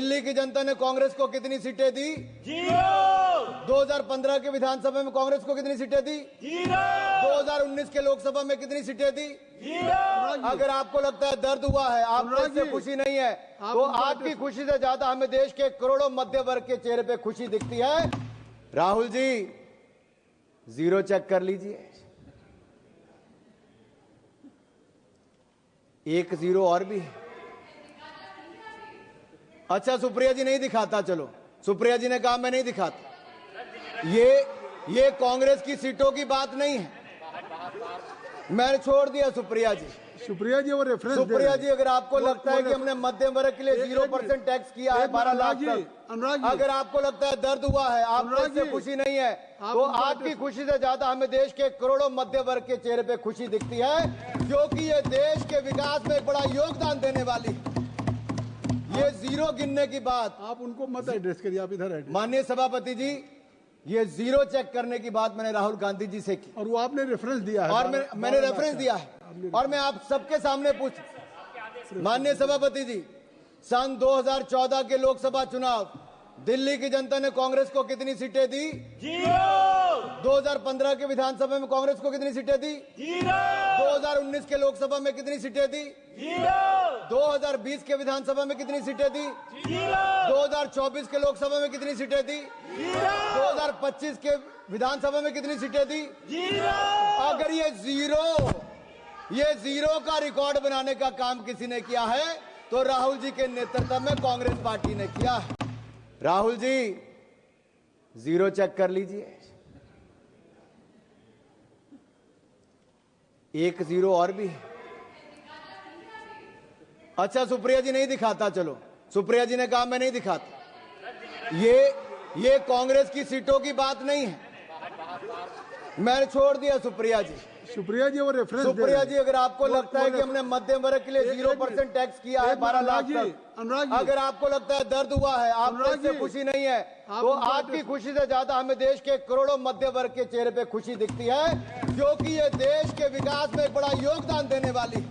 दिल्ली की जनता ने कांग्रेस को कितनी सीटें दी? 2015 के विधानसभा में कांग्रेस को कितनी सीटें दी? 2019 के लोकसभा में कितनी सीटें दी? अगर आपको लगता है दर्द हुआ है, आपको इससे खुशी नहीं है, तो आपकी खुशी से ज्यादा हमें देश के करोड़ों मध्य वर्ग के चेहरे पे खुशी दिखती है। राहुल जी, जीरो चेक कर लीजिए, एक जीरो और भी है। अच्छा, सुप्रिया जी नहीं दिखाता, चलो सुप्रिया जी ने कहा मैं नहीं दिखाता। ये कांग्रेस की सीटों की बात नहीं है, मैंने छोड़ दिया सुप्रिया जी। वो रेफरेंस सुप्रिया जी, अगर आपको लगता है कि हमने मध्यम वर्ग के लिए 0% टैक्स किया है 12 लाख तक, अगर आपको लगता है दर्द हुआ है, आपको इससे खुशी नहीं है, तो आपकी खुशी से ज्यादा हमें देश के करोड़ों मध्य वर्ग के चेहरे पे खुशी दिखती है, क्योंकि ये देश के विकास में एक बड़ा योगदान देने वाली। ये जीरो गिनने की बात आप उनको मत एड्रेस करिए, आप इधर एड्रेस। माननीय सभापति जी, ये जीरो चेक करने की बात मैंने राहुल गांधी जी से की, और वो आपने रेफरेंस दिया है, और मैंने रेफरेंस दिया है, और मैं आप सबके सामने माननीय सभापति जी, सन 2014 के लोकसभा चुनाव दिल्ली की जनता ने कांग्रेस को कितनी सीटें दी? 2015 के विधानसभा में कांग्रेस को कितनी सीटें दी? 2019 के लोकसभा में कितनी सीटें दी? 2020 के विधानसभा में कितनी सीटें दी? 2024 के लोकसभा में कितनी सीटें दी? 2025 के विधानसभा में कितनी सीटें दी? अगर ये जीरो का रिकॉर्ड बनाने का काम किसी ने किया है, तो राहुल जी के नेतृत्व में कांग्रेस पार्टी ने किया है। राहुल जी, जीरो चेक कर लीजिए, एक जीरो और भी है। अच्छा, सुप्रिया जी नहीं दिखाता, चलो सुप्रिया जी ने कहा मैं नहीं दिखाता। ये कांग्रेस की सीटों की बात नहीं है, मैंने छोड़ दिया सुप्रिया जी। वो रेफरेंस सुप्रिया जी, अगर आपको लगता है कि हमने मध्यम वर्ग के लिए 0% टैक्स किया है 12 लाख तक, अगर आपको लगता है दर्द हुआ है, आपको इससे खुशी नहीं है, तो आपकी खुशी से ज्यादा हमें देश के करोड़ों मध्य वर्ग के चेहरे पे खुशी दिखती है, क्योंकि ये देश के विकास में एक बड़ा योगदान देने वाली।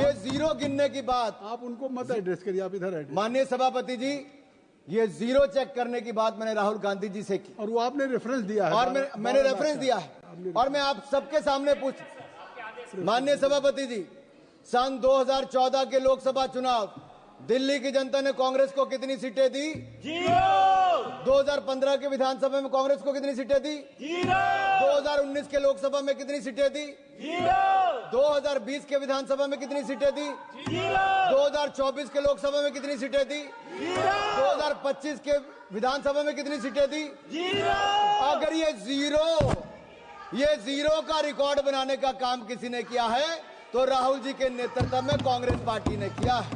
ये जीरो गिनने की बात आप उनको मत एड्रेस करिए, आप इधर एड्रेस। माननीय सभापति जी, ये जीरो चेक करने की बात मैंने राहुल गांधी जी से की, और वो आपने रेफरेंस दिया है, और मैंने रेफरेंस दिया है, और मैं आप सबके सामने माननीय सभापति जी, सन 2014 के लोकसभा चुनाव दिल्ली की जनता ने कांग्रेस को कितनी सीटें दी? 2015 के विधानसभा में कांग्रेस को कितनी सीटें दी? 2019 के लोकसभा में कितनी सीटें दी? 2020 के विधानसभा में कितनी सीटें दी? 2024 के लोकसभा में कितनी सीटें दी? 2025 के विधानसभा में कितनी सीटें दी? अगर ये जीरो का रिकॉर्ड बनाने का काम किसी ने किया है, तो राहुल जी के नेतृत्व में कांग्रेस पार्टी ने किया है।